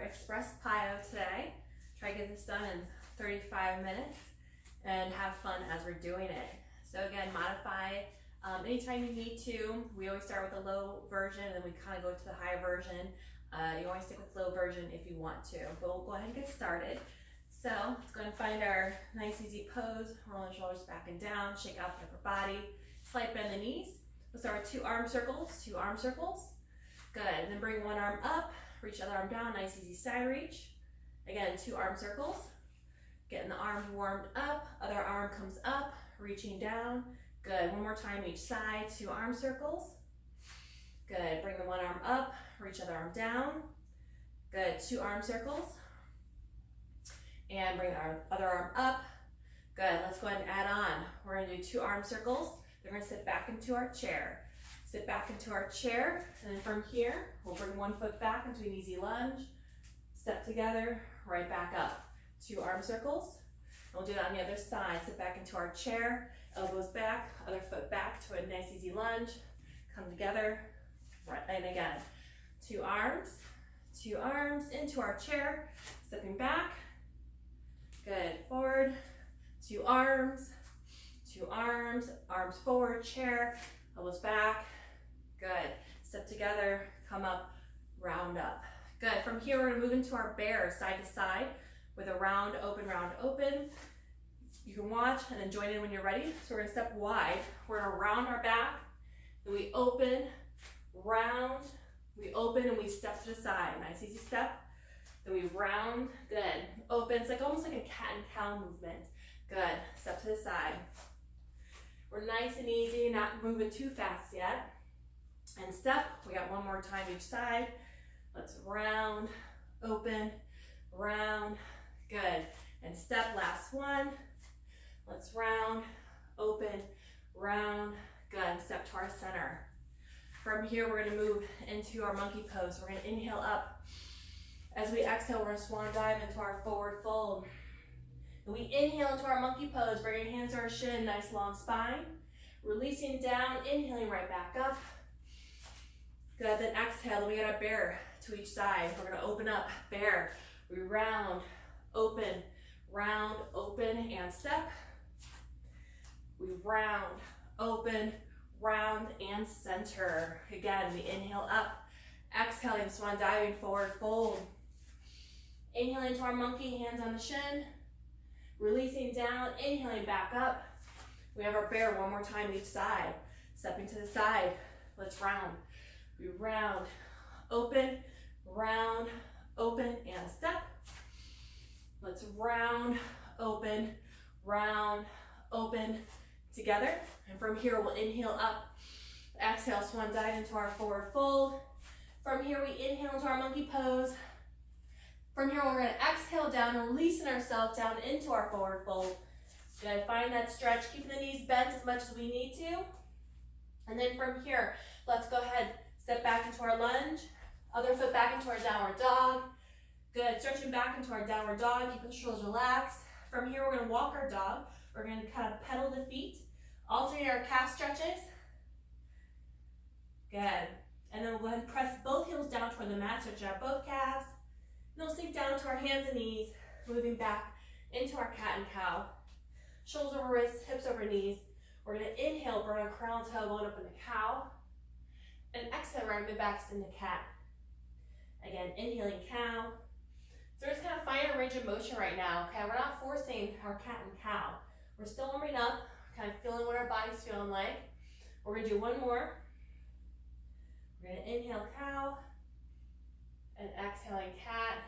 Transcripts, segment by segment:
Express PiYo today. Try to get this done in 35 minutes and have fun as we're doing it. So again, modify anytime you need to. We always start with the low version and then we kind of go to the high version. You always stick with low version if you want to, but we'll go ahead and get started. So let's go ahead and find our nice easy pose. Roll the shoulders back and down, shake out the upper body, slight bend the knees. We'll start with two arm circles. Good, and then bring one arm up, reach the other arm down, nice easy side reach. Again, two arm circles. Getting the arms warmed up, other arm comes up, reaching down. Good, one more time each side, two arm circles. Good, bring the one arm up, reach the other arm down. Good, two arm circles. And bring our other arm up. Good, let's go ahead and add on. We're gonna do two arm circles. Then we're gonna sit back into our chair. Sit back into our chair, and then from here, we'll bring one foot back into an easy lunge. Step together, right back up. Two arm circles. And we'll do that on the other side. Sit back into our chair, elbows back, other foot back to a nice easy lunge. Come together, right, and again. Two arms into our chair, stepping back. Good, forward, two arms, arms forward, chair, elbows back. Good, step together, come up, round up. Good, from here we're gonna move into our bear, side to side, with a round, open. You can watch and then join in when you're ready. So we're gonna step wide, we're gonna round our back, then we open, round, we open and we step to the side. Nice easy step, then we round, good, open. It's like almost like a cat and cow movement. Good, step to the side. We're nice and easy, not moving too fast yet. And step, we got one more time each side. Let's round, open, round, good. And step, last one. Let's round, open, round, good. And step to our center. From here, we're gonna move into our monkey pose. We're gonna inhale up. As we exhale, we're gonna swan dive into our forward fold. And we inhale into our monkey pose, bring your hands to our shin, nice long spine. Releasing down, inhaling right back up. Good, then exhale, then we got a bear to each side. We're gonna open up, bear. We round, open, and step. We round, open, round, and center. Again, we inhale up, exhaling, swan diving, forward fold. Inhaling to our monkey, hands on the shin. Releasing down, inhaling back up. We have our bear one more time each side. Stepping to the side, let's round. We round, open, and step. Let's round, open, together. And from here, we'll inhale up. Exhale, swan dive into our forward fold. From here, we inhale into our monkey pose. From here, we're gonna exhale down, releasing ourselves down into our forward fold. Good, find that stretch, keeping the knees bent as much as we need to. And then from here, let's go ahead, step back into our lunge, other foot back into our downward dog. Good, stretching back into our downward dog, keep the shoulders relaxed. From here, we're gonna walk our dog. We're gonna kind of pedal the feet, alternate our calf stretches. Good, and then we'll go ahead and press both heels down toward the mat, stretch out both calves. And we'll sink down to our hands and knees, moving back into our cat and cow. Shoulders over wrists, hips over knees. We're gonna inhale, burn our crown tailbone up in the cow. And exhale, right mid backs into cat. Again, inhaling cow. So we're just kind of finding a range of motion right now, okay? We're not forcing our cat and cow. We're still warming up, kind of feeling what our body's feeling like. We're gonna do one more. We're gonna inhale cow, and exhaling cat.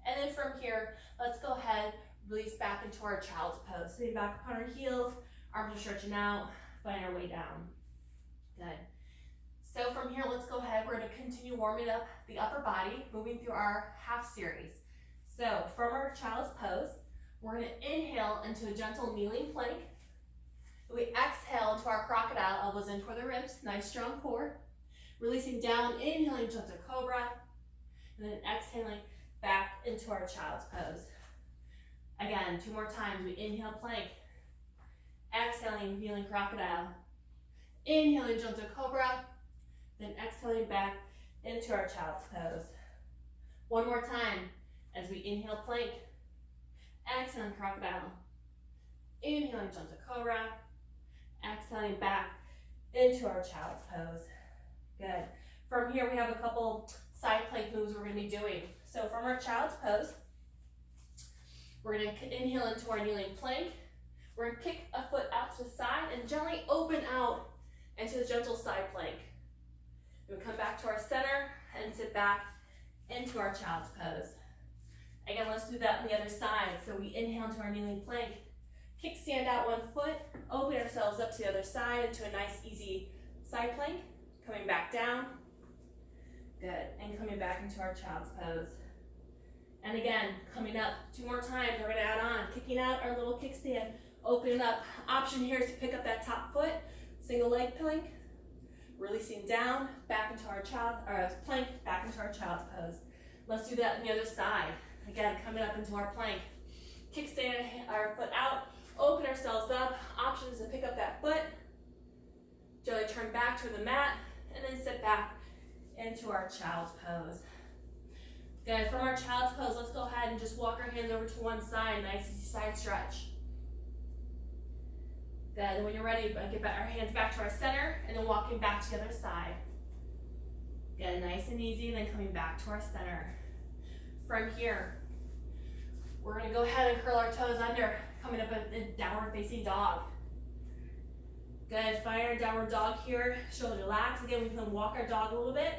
And then from here, let's go ahead, release back into our child's pose. Sitting back upon our heels, arms are stretching out, find our way down. Good. So from here, let's go ahead, we're gonna continue warming up the upper body, moving through our half series. So from our child's pose, we're gonna inhale into a gentle kneeling plank. We exhale into our crocodile, elbows in toward the ribs, nice strong core. Releasing down, inhaling gentle cobra. And then exhaling back into our child's pose. Again, two more times. We inhale plank. Exhaling, kneeling crocodile. Inhaling gentle cobra. Then exhaling back into our child's pose. One more time. As we inhale, plank. Exhaling, crocodile. Inhaling, gentle cobra. Exhaling back into our child's pose. Good. From here, we have a couple side plank moves we're going to be doing. So from our child's pose, we're going to inhale into our kneeling plank. We're going to kick a foot out to the side and gently open out into the gentle side plank. Then we come back to our center and sit back into our child's pose. Again, let's do that on the other side. So we inhale into our kneeling plank, kickstand out one foot, open ourselves up to the other side into a nice easy side plank, coming back down. Good, and coming back into our child's pose. And again, coming up 2 more times, we're gonna add on, kicking out our little kickstand, opening up. Option here is to pick up that top foot, single leg plank, releasing down, back into our plank, back into our child's pose. Let's do that on the other side. Again, coming up into our plank, kickstand our foot out, open ourselves up. Option is to pick up that foot, gently turn back to the mat, and then sit back into our child's pose. Good, from our child's pose, let's go ahead and just walk our hands over to one side, nice easy side stretch. Good, and when you're ready, get our hands back to our center, and then walking back to the other side. Good, nice and easy, and then coming back to our center. From here, we're gonna go ahead and curl our toes under, coming up in downward facing dog. Good, find our downward dog here, shoulder relax. Again, we can walk our dog a little bit,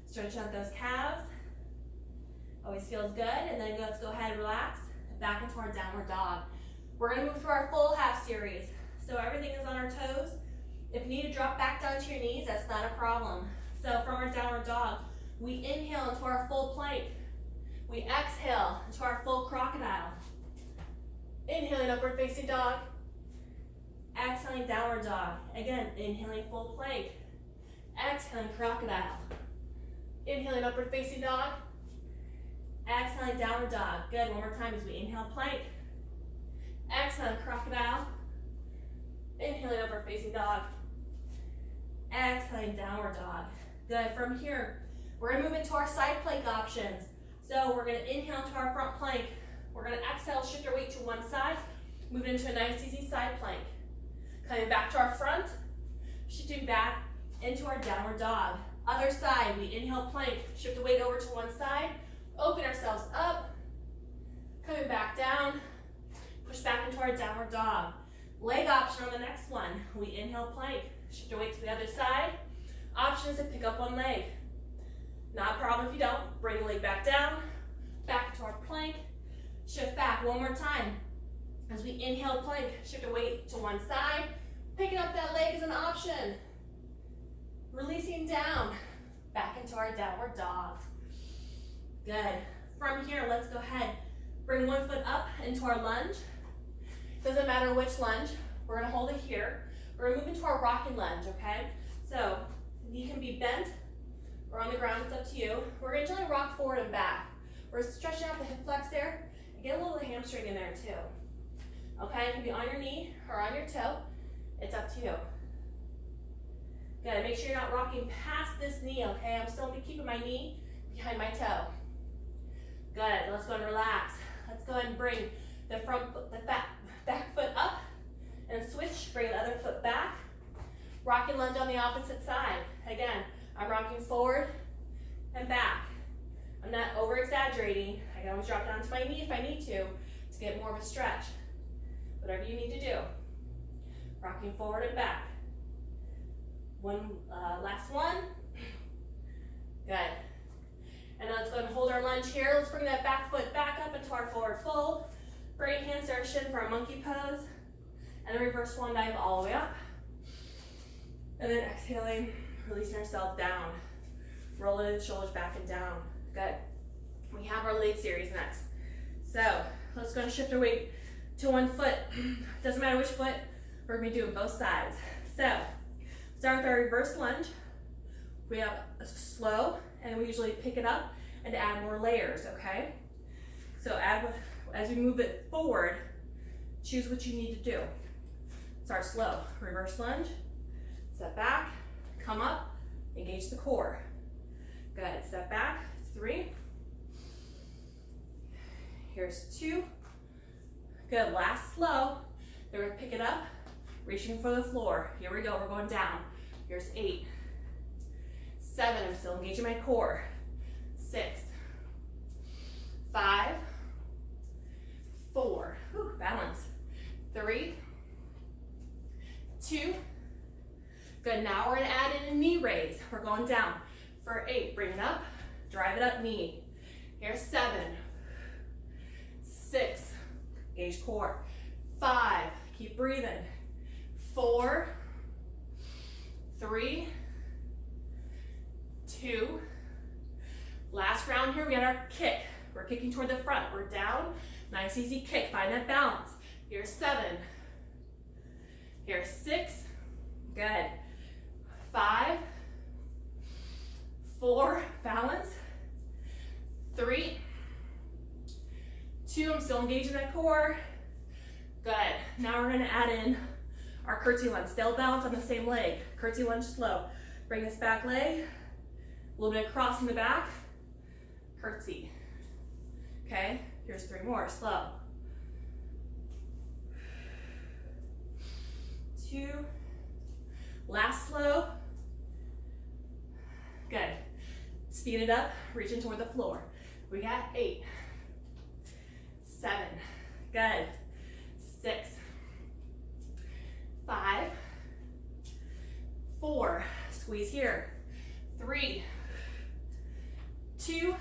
stretch out those calves. Always feels good, and then let's go ahead and relax, back into our downward dog. We're gonna move through our full half series. So everything is on our toes. If you need to drop back down to your knees, that's not a problem. So from our downward dog, we inhale into our full plank. We exhale into our full crocodile. Inhaling upward facing dog. Exhaling downward dog. Again, inhaling full plank. Exhaling crocodile. Inhaling upward facing dog. Exhaling downward dog. Good, one more time as we inhale plank. Exhaling crocodile. Inhaling upward facing dog. Exhaling downward dog. Good, from here, we're gonna move into our side plank options. So we're gonna inhale to our front plank. We're gonna exhale, shift our weight to one side, move into a nice easy side plank. Coming back to our front, shifting back into our downward dog. Other side, we inhale plank, shift the weight over to one side, open ourselves up, coming back down, push back into our downward dog. Leg option on the next one. We inhale plank, shift your weight to the other side. Option is to pick up one leg. Not a problem if you don't. Bring the leg back down, back to our plank, shift back one more time. As we inhale plank, shift your weight to one side. Picking up that leg is an option. Releasing down, back into our downward dog. Good. From here, let's go ahead. Bring one foot up into our lunge. Doesn't matter which lunge. We're gonna hold it here. We're gonna move into our rocking lunge, okay? So, knee can be bent or on the ground, it's up to you. We're gonna gently rock forward and back. We're stretching out the hip flexor. Get a little of the hamstring in there too. Okay, it can be on your knee or on your toe. It's up to you. Good, make sure you're not rocking past this knee, okay? I'm still gonna be keeping my knee behind my toe. Good, let's go and relax. Let's go ahead and bring the back foot up and switch, bring the other foot back. Rocking lunge on the opposite side. Again, I'm rocking forward and back. I'm not over exaggerating. I can always drop down to my knee if I need to get more of a stretch. Whatever you need to do. Rocking forward and back. One, last one. Good. And let's go and hold our lunge here. Let's bring that back foot back up into our forward fold. Bring hands to our shin for our monkey pose. And then reverse swan dive all the way up. And then exhaling, releasing ourselves down. Rolling the shoulders back and down. Good. We have our leg series next. So let's go and shift our weight to one foot. Doesn't matter which foot, we're gonna be doing both sides. So start with our reverse lunge. We have a slow, and we usually pick it up and add more layers, okay? So as we move it forward, choose what you need to do. Start slow. Reverse lunge, step back, come up, engage the core. Good, step back, 3, Here's 2. Good, last slow. They're gonna pick it up, reaching for the floor. Here we go, we're going down. Here's 8, 7, I'm still engaging my core. 6, 5, 4, whew, balance. 3, 2, good, now we're gonna add in a knee raise. We're going down for 8, bring it up, drive it up, knee. Here's 7, 6, engage core. 5, keep breathing. 4, 3, 2, last round here, we got our kick. We're kicking toward the front, we're down, nice easy kick, find that balance. Here's 7, here's 6, good. 5, 4, balance. 3, 2, I'm still engaging that core. Good, now we're gonna add in our curtsy lunge. Still balance on the same leg. Curtsy lunge slow. Bring this back leg, a little bit of cross in the back, curtsy. Okay, here's 3 more, slow. 2, last slow. Good, speed it up, reaching toward the floor. We got 8, 7, good, 6, 5, 4, squeeze here, 3, 2,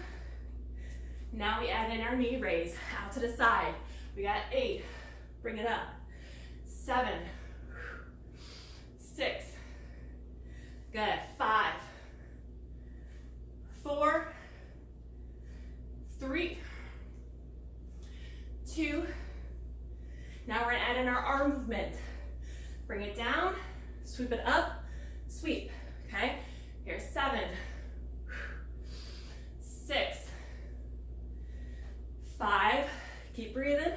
now we add in our knee raise, out to the side. We got 8, bring it up, 7, 6, good, 5, 4, 3, 2, now we're gonna add in our arm movement. Bring it down, sweep it up, sweep, okay? Here's 7, 6, 5, keep breathing.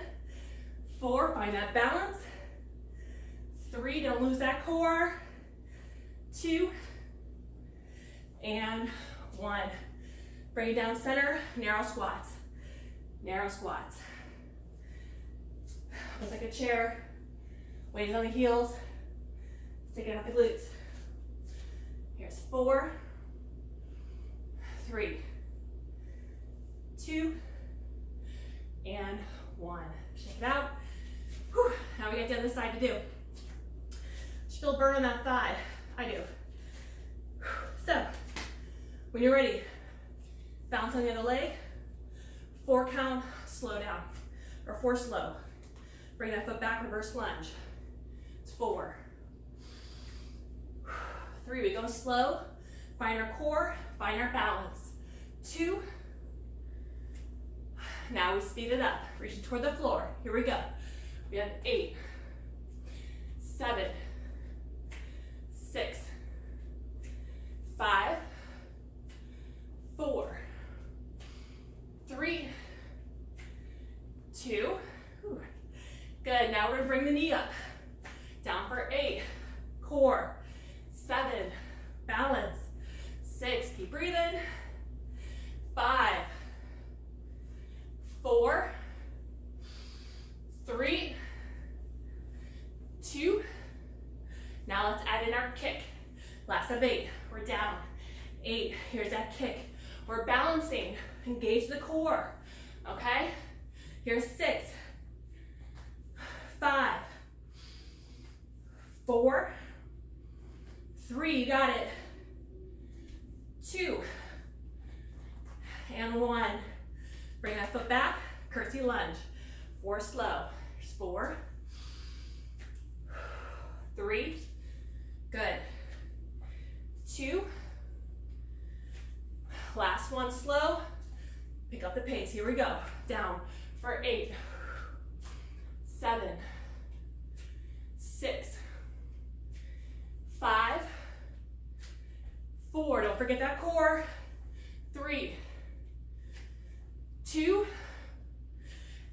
4, find that balance. 3, don't lose that core. 2, and 1. Bring it down center, narrow squats. Narrow squats. Looks like a chair. Weight on the heels. Sticking out the glutes. Here's 4, 3, 2, and 1. Shake it out. Whew. Now we get the other side to do. Just feel burn on that thigh. I do. So, when you're ready, bounce on the other leg. 4 count, slow down. Or 4 slow. Bring that foot back, reverse lunge. It's 4. 3, we go slow. Find our core, find our balance. 2. Now we speed it up, reaching toward the floor. Here we go. We have 8, 7, 6, 5, 4, 3, 2. Good, now we're gonna bring the knee up. Down for 8, core. 7, balance. 6, keep breathing. 5, 4, 3, 2. Now let's add in our kick. Last of 8, we're down. 8, here's that kick. We're balancing, engage the core, okay? Here's 6, 5, 4, 3, you got it. 2, and 1. Bring that foot back, curtsy lunge. 4 slow. Here's 4, 3, good. 2, last one slow. Pick up the pace, here we go. Down for 8, 7, 6, 5, 4, don't forget that core. 3, 2,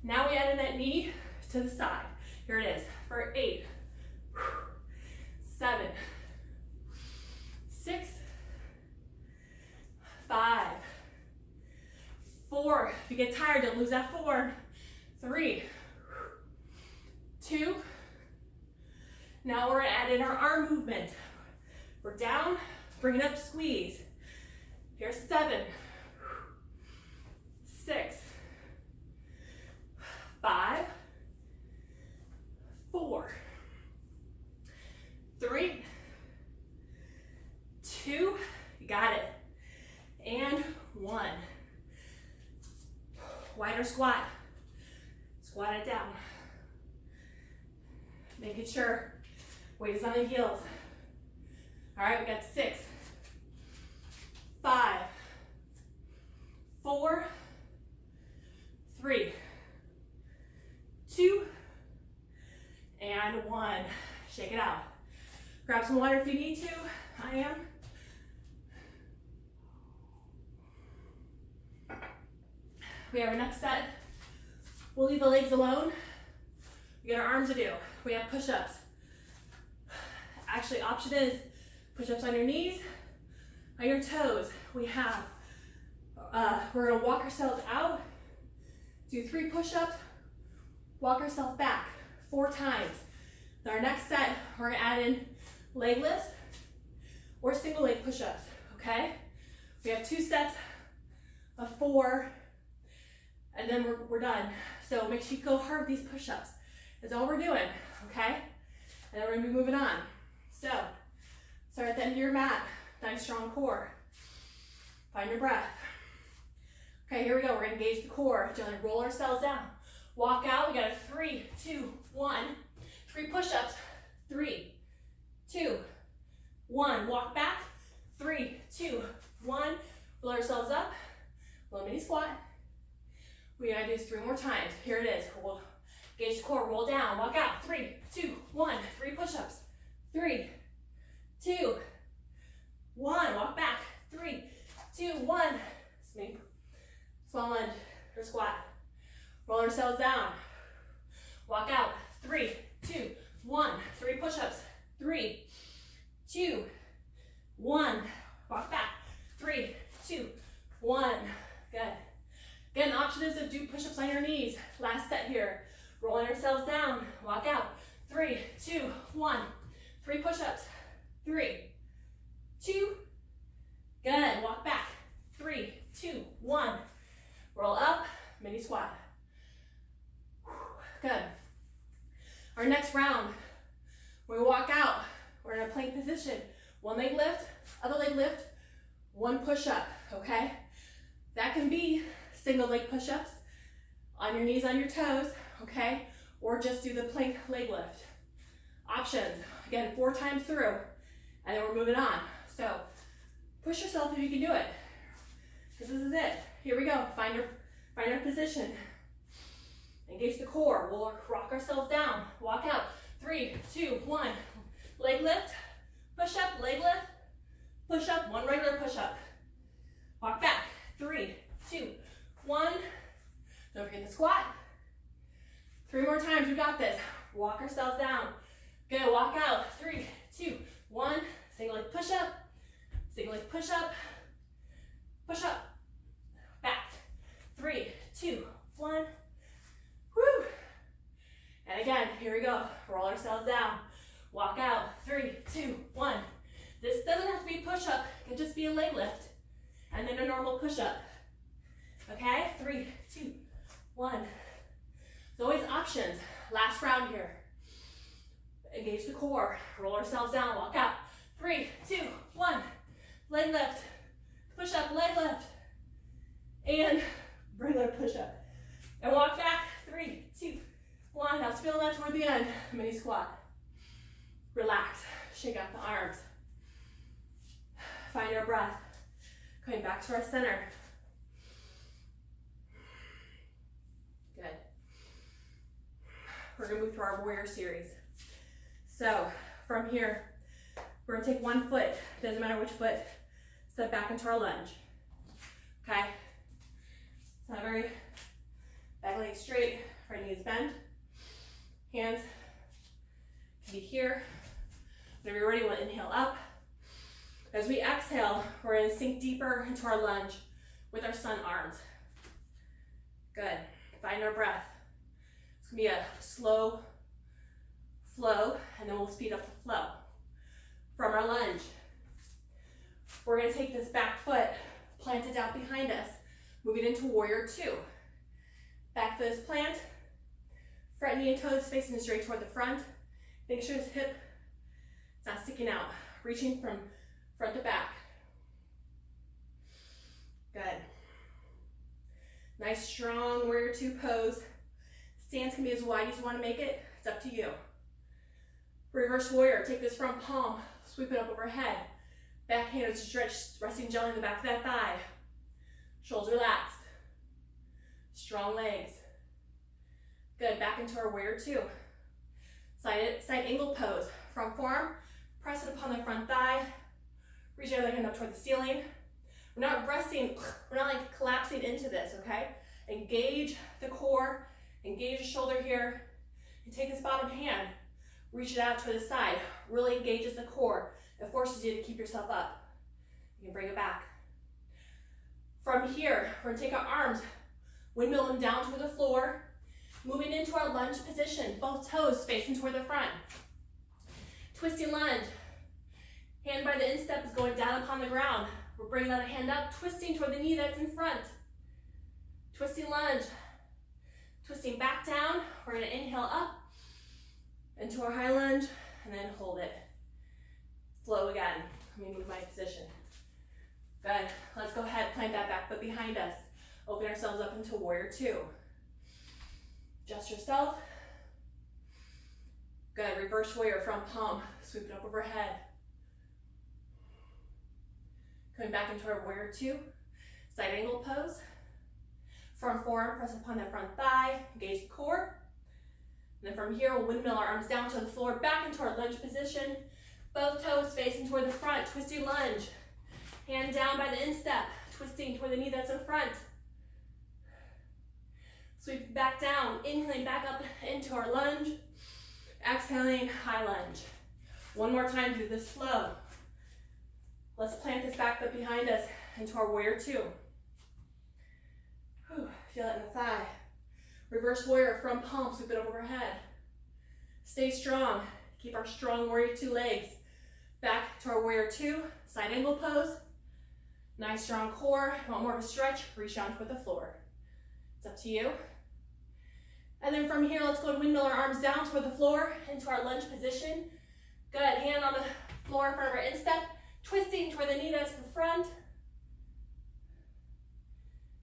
now we add in that knee to the side. Here it is for 8, 7, 6, 5, 4. If you get tired, don't lose that 4. 3, 2. Now we're gonna add in our arm movement. We're down, bring it up, squeeze. Here's 7, 6, 5, 4, 3, 2, you got it, and 1. Wider squat, squat it down. Making sure weight is on the heels. All right, we got 6, 5, 4, 3, 2, and 1. Shake it out. Grab some water if you need to. I am. We have our next set. We'll leave the legs alone. We got our arms to do. We have push-ups. Actually, option is push-ups on your knees, on your toes. We have, we're gonna walk ourselves out, do 3 push-ups, walk ourselves back 4 times. Then our next set, we're gonna add in leg lifts or single leg push-ups, okay? We have 2 sets of 4, and then we're done. So make sure you go hard with these push-ups. That's all we're doing, okay? And then we're gonna be moving on. So, start at the end of your mat. Nice strong core. Find your breath. Okay, here we go. We're gonna engage the core. Gently roll ourselves down. Walk out. We got a 3, 2, 1. 3 push-ups. 3, 2, 1. Walk back. 3, 2, 1. Roll ourselves up. Little mini squat. We gotta do this 3 more times. Here it is. We'll engage the core. Roll down. Walk out. 3, 2, 1. 3 push-ups. 3, 2, 1. Walk back. 3, 2, 1. Small lunge or squat. Roll ourselves down. Walk out. 3, 2, 1. 3 push-ups. 3, 2, 1. Walk back. 3, 2, 1. Good. Again, the option is to do push-ups on your knees. Last set here. Rolling ourselves down. Walk out. 3, 2, 1. 3 push-ups. 3, 2. Good. Walk back. 3, 2, 1. Roll up. Mini squat. Good. Our next round, when we walk out, we're in a plank position. 1 leg lift, other leg lift, 1 push-up, okay? That can be single leg push-ups on your knees, on your toes, okay? Or just do the plank leg lift. Options, again, 4 times through, and then we're moving on. So push yourself if you can do it, because this is it. Here we go, find your position. Engage the core, we'll rock ourselves down, walk out. 3, 2, 1, leg lift, push up, leg lift, push up, 1 regular push up. Walk back, 3, 2, 1. Don't forget the squat. 3 more times, we got this. Walk ourselves down. Good, walk out. 3, 2, 1. Single leg push up, single leg push up, push up, back. 3, 2, 1. Woo! And again, here we go. Roll ourselves down. Walk out. 3, 2, 1. This doesn't have to be a push-up. It can just be a leg lift. And then a normal push-up. Okay? 3, 2, 1. There's always options. Last round here. Engage the core. Roll ourselves down. Walk out. 3, 2, 1. Leg lift. Push up, leg lift. And regular push up. And walk back. 3, 2, 1. Now feel that toward the end. Mini squat. Relax. Shake out the arms. Find your breath. Coming back to our center. Good. We're going to move to our warrior series. So from here, we're going to take 1 foot, doesn't matter which foot, step back into our lunge. Okay? It's not very, back leg straight, right knee is bent. Hands can be here. Whenever you're ready, we'll inhale up. As we exhale, we're going to sink deeper into our lunge with our sun arms. Good. Find our breath. It's gonna be a slow flow, and then we'll speed up the flow. From our lunge, we're gonna take this back foot, plant it out behind us, move it into warrior two. Back foot is plant, front knee and toes facing straight toward the front. Make sure this hip is not sticking out, reaching from front to back. Good. Nice strong warrior two pose. Stance can be as wide as you want to make it. It's up to you. Reverse warrior. Take this front palm, sweep it up overhead. Back hand is stretched, resting gently in the back of that thigh. Shoulders relaxed. Strong legs. Good. Back into our warrior two. Side angle pose. Front forearm. Press it upon the front thigh. Reach your other hand up toward the ceiling. We're not resting, we're not like collapsing into this, okay? Engage the core, engage the shoulder here, and take this bottom hand, reach it out to the side, really engages the core. It forces you to keep yourself up. You can bring it back. From here, we're gonna take our arms, windmill them down toward the floor, moving into our lunge position, both toes facing toward the front. Twisting lunge. Hand by the instep is going down upon the ground. We're bringing that hand up, twisting toward the knee that's in front. Twisting lunge. Twisting back down. We're going to inhale up into our high lunge and then hold it. Flow again. Let me move my position. Good. Let's go ahead, plant that back foot behind us. Open ourselves up into warrior two. Adjust yourself. Good. Reverse warrior, front palm. Sweep it up overhead. Coming back into our warrior two, side angle pose. Front forearm, press upon that front thigh, engage the core. And then from here, we'll windmill our arms down to the floor, back into our lunge position. Both toes facing toward the front, twisting lunge. Hand down by the instep, twisting toward the knee that's in front. Sweep back down, inhaling back up into our lunge. Exhaling, high lunge. One more time through this flow. Let's plant this back foot behind us into our warrior two. Feel it in the thigh. Reverse warrior, front palm, sweep it up overhead. Stay strong. Keep our strong warrior two legs. Back to our warrior two, side angle pose. Nice strong core. If you want more of a stretch, reach down toward the floor. It's up to you. And then from here, let's go and windmill our arms down toward the floor into our lunge position. Good. Hand on the floor in front of our instep. Twisting toward the knee that's in front.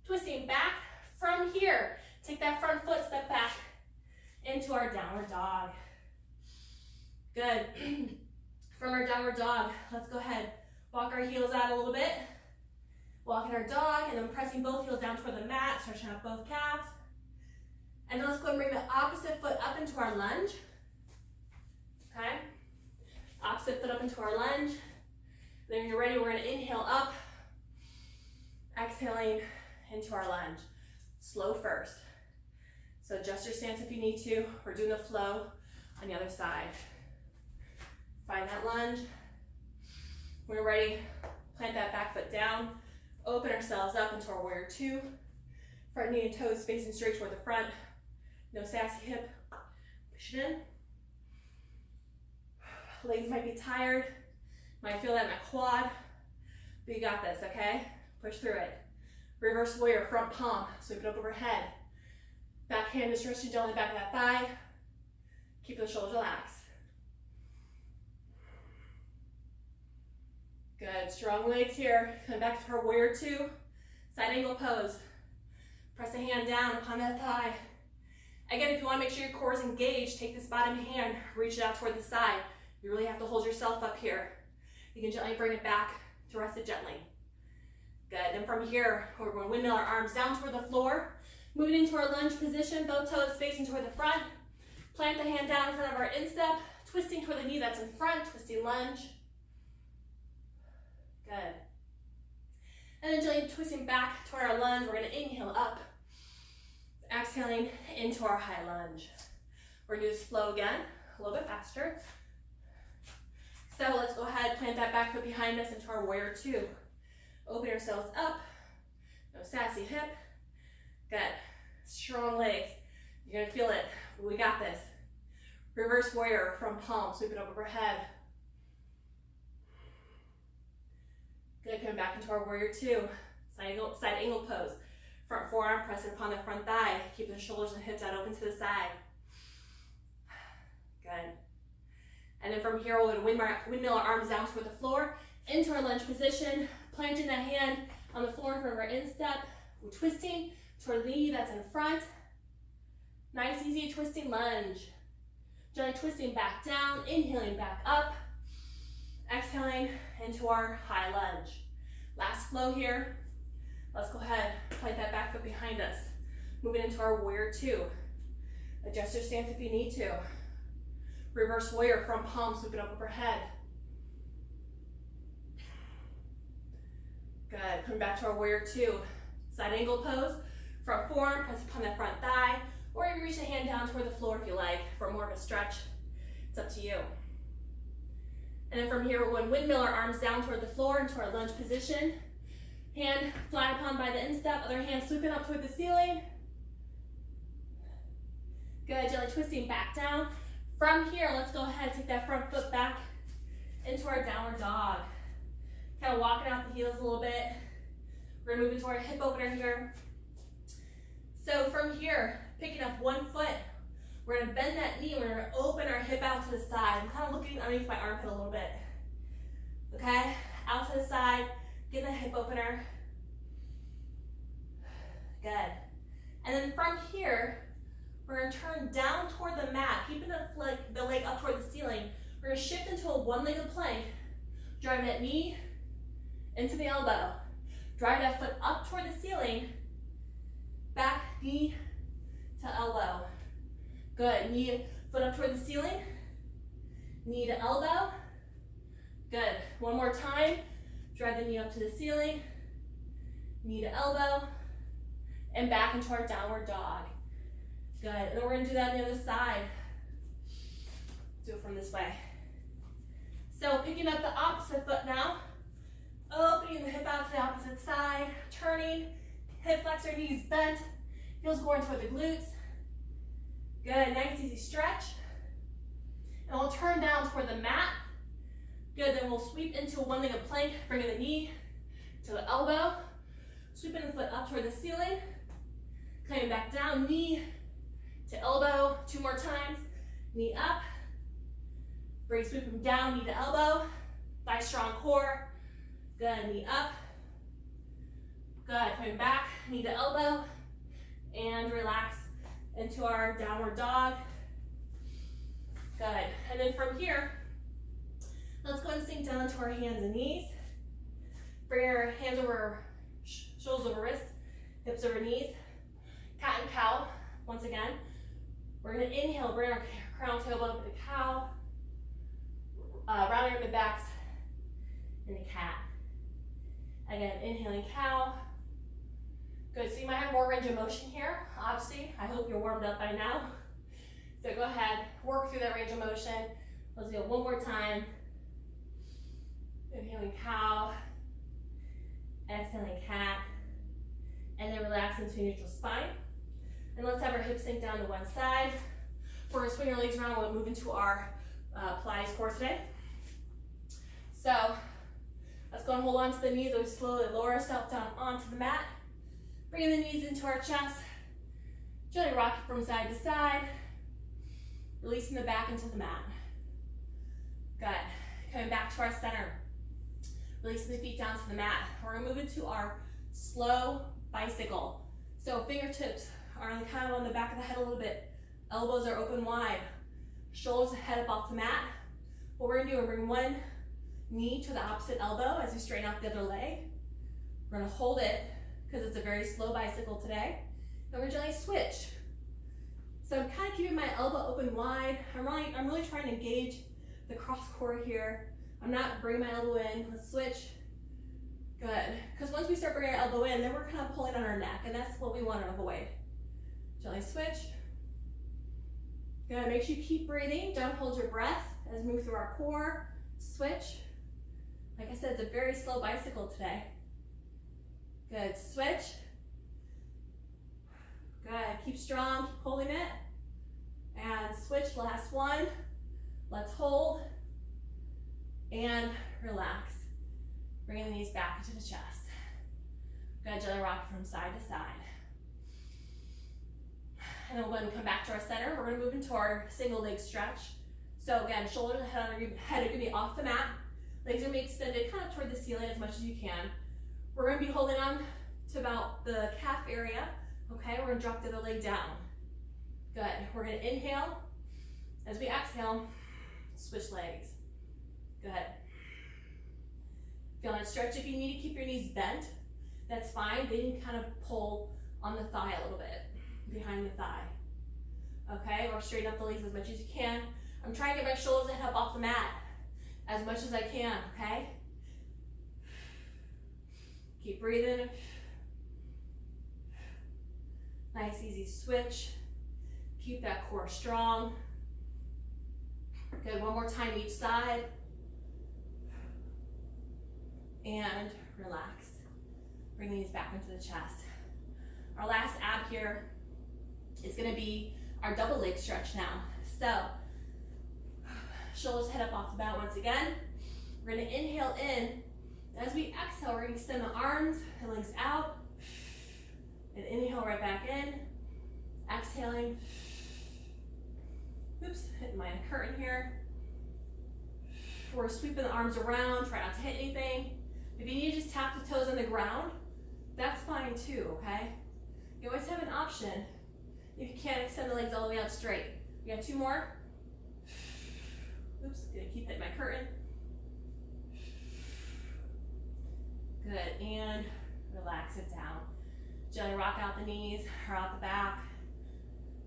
Twisting back. From here, take that front foot, step back into our downward dog. Good. From our downward dog, let's go ahead. Walk our heels out a little bit. Walking our dog and then pressing both heels down toward the mat, stretching out both calves. And then let's go and bring the opposite foot up into our lunge. Okay? Opposite foot up into our lunge. Then when you're ready, we're going to inhale up, exhaling into our lunge. Slow first. So adjust your stance if you need to. We're doing the flow on the other side. Find that lunge. When you're ready, plant that back foot down. Open ourselves up into our warrior two. Front knee and toes facing straight toward the front. No sassy hip. Push it in. Legs might be tired. Might feel that in my quad. But you got this, okay? Push through it. Reverse warrior, front palm. Sweep it up overhead. Back hand is stretching gently back of that thigh. Keep the shoulders relaxed. Good. Strong legs here. Come back to our warrior two. Side angle pose. Press the hand down upon that thigh. Again, if you want to make sure your core is engaged, take this bottom hand, reach it out toward the side. You really have to hold yourself up here. You can gently bring it back to rest it gently. Good. And from here, we're going to windmill our arms down toward the floor. Moving into our lunge position, both toes facing toward the front. Plant the hand down in front of our instep, twisting toward the knee that's in front, twisting lunge. Good. And then gently twisting back toward our lunge, we're going to inhale up. Exhaling into our high lunge. We're going to do this flow again, a little bit faster. So let's go ahead, plant that back foot behind us into our warrior two. Open ourselves up. No sassy hip. Good. Strong legs. You're going to feel it Reverse warrior from palm, sweep it up overhead. Good, coming back into our warrior two. Side angle pose. Front forearm pressing upon the front thigh. Keep the shoulders and hips out open to the side. Good. And then from here, we'll go to windmill our arms down toward the floor, into our lunge position, planting that hand on the floor in front of our instep. We're twisting toward the knee that's in front. Nice, easy twisting lunge. Gently twisting back down, inhaling back up, exhaling into our high lunge. Last flow here. Let's go ahead, plant that back foot behind us. Moving into our warrior two. Adjust your stance if you need to. Reverse warrior from palm, sweep it up overhead. Good, coming back to our warrior two. Side angle pose, front forearm, press upon that front thigh, or you can reach the hand down toward the floor if you like, for more of a stretch. It's up to you. And then from here, we're going to windmill our arms down toward the floor into our lunge position. Hand flat upon by the instep, other hand sweeping up toward the ceiling. Good, gently twisting back down. From here, let's go ahead and take that front foot back into our downward dog. Kind of walking out the heels a little bit. We're gonna move into our hip opener here. So from here, picking up one foot, we're gonna bend that knee, we're gonna open our hip out to the side. I'm kind of looking underneath my armpit a little bit. Okay, out to the side, get the hip opener. Good. And then from here, we're gonna turn down toward the mat, keeping the leg up toward the ceiling. We're gonna shift into a one-legged plank. Drive that knee into the elbow. Drive that foot up toward the ceiling. Back knee to elbow. Good, knee, foot up toward the ceiling. Knee to elbow. Good, one more time. Drive the knee up to the ceiling. Knee to elbow. And back into our downward dog. Good, and then we're gonna do that on the other side. Do it from this way. So picking up the opposite foot now. Opening the hip out to the opposite side. Turning, hip flexor, knees bent. Heels going toward the glutes. Good, nice easy stretch. And we'll turn down toward the mat. Good, then we'll sweep into a one-legged plank, bringing the knee to the elbow. Sweeping the foot up toward the ceiling. Coming back down, knee to elbow, two more times. Knee up. Sweep them down, knee to elbow. Nice strong core. Good, knee up. Good, coming back, knee to elbow. And relax into our downward dog. Good, and then from here, let's go and sink down to our hands and knees. Bring our hands over, shoulders over wrists, hips over knees. Cat and cow, once again. We're gonna inhale, bring our crown tailbone up into cow. Rounding our mid-backs into cat. Again, inhaling cow. Good, so you might have more range of motion here, obviously. I hope you're warmed up by now. So go ahead, work through that range of motion. Let's do it one more time. Inhaling cow. Exhaling cat. And then relax into a neutral spine. And let's have our hips sink down to one side. We're gonna swing our legs around. We'll move into our Pilates core today. So let's go and hold on to the knees. We'll slowly lower ourselves down onto the mat. Bringing the knees into our chest. Gently rock from side to side. Releasing the back into the mat. Good. Coming back to our center. Releasing the feet down to the mat. We're gonna move into our slow bicycle. So fingertips are kind of on the back of the head a little bit. Elbows are open wide. Shoulders head up off the mat. What we're gonna do is bring one knee to the opposite elbow as we straighten out the other leg. We're gonna hold it because it's a very slow bicycle today. And we're gently switch. So I'm kind of keeping my elbow open wide. I'm really trying to engage the cross core here. I'm not bringing my elbow in. Let's switch. Good. Because once we start bringing our elbow in, then we're kind of pulling on our neck, and that's what we want to avoid. Gently switch. Good. Make sure you keep breathing. Don't hold your breath as we move through our core. Switch. Like I said, it's a very slow bicycle today. Good. Switch. Good. Keep strong. Keep holding it. And switch, last one. Let's hold and relax. Bringing the knees back into the chest. Good, gently rock from side to side. And then we'll go ahead and come back to our center. We're gonna move into our single leg stretch. So again, shoulders and head are gonna be off the mat. Legs are gonna be extended kind of toward the ceiling as much as you can. We're gonna be holding on to about the calf area. Okay, we're gonna drop the other leg down. Good, we're gonna inhale. As we exhale, switch legs. Good. Feel that stretch. If you need to keep your knees bent, that's fine. Then you can kind of pull on the thigh a little bit, behind the thigh. Okay, or straighten up the legs as much as you can. I'm trying to get my shoulders and head off the mat as much as I can, okay? Keep breathing. Nice, easy switch. Keep that core strong. Good, one more time each side. And relax. Bring these back into the chest. Our last ab here is gonna be our double leg stretch now. So, shoulders head up off the mat once again. We're gonna inhale in. As we exhale, we're gonna extend the arms and legs out. And inhale right back in. Exhaling. Oops, hitting my curtain here. We're sweeping the arms around, try not to hit anything. If you need to just tap the toes on the ground, that's fine too, okay? You always have an option if you can't extend the legs all the way out straight. We got two more. Oops, gonna keep hitting my curtain. Good, and relax it down. Gently rock out the knees or out the back.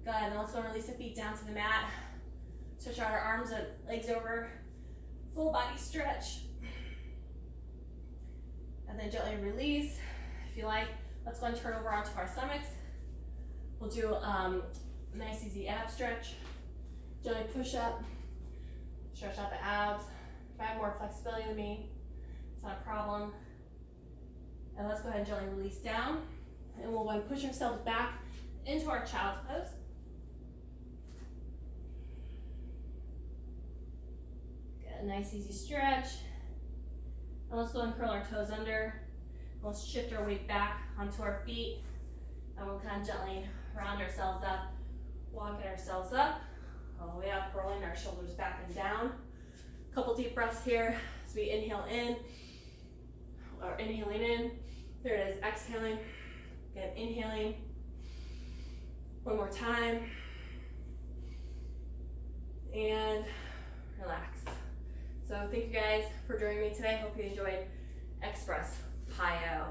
Good, and then let's go and release the feet down to the mat. Switch our arms and legs over. Full body stretch. And then gently release. If you like, let's go and turn over onto our stomachs. We'll do a nice easy ab stretch. Gently push up. Stretch out the abs. If I have more flexibility than me, it's not a problem. And let's go ahead and gently release down. And we'll go and push ourselves back into our child's pose. Good, nice easy stretch. And let's go and curl our toes under. Let's shift our weight back onto our feet. And we'll kind of gently round ourselves up, walking ourselves up, all the way up, rolling our shoulders back and down. Couple deep breaths here as we inhale in, or inhaling in. There it is, exhaling. Again, inhaling. One more time. And relax. So thank you guys for joining me today. Hope you enjoyed Express PiYo.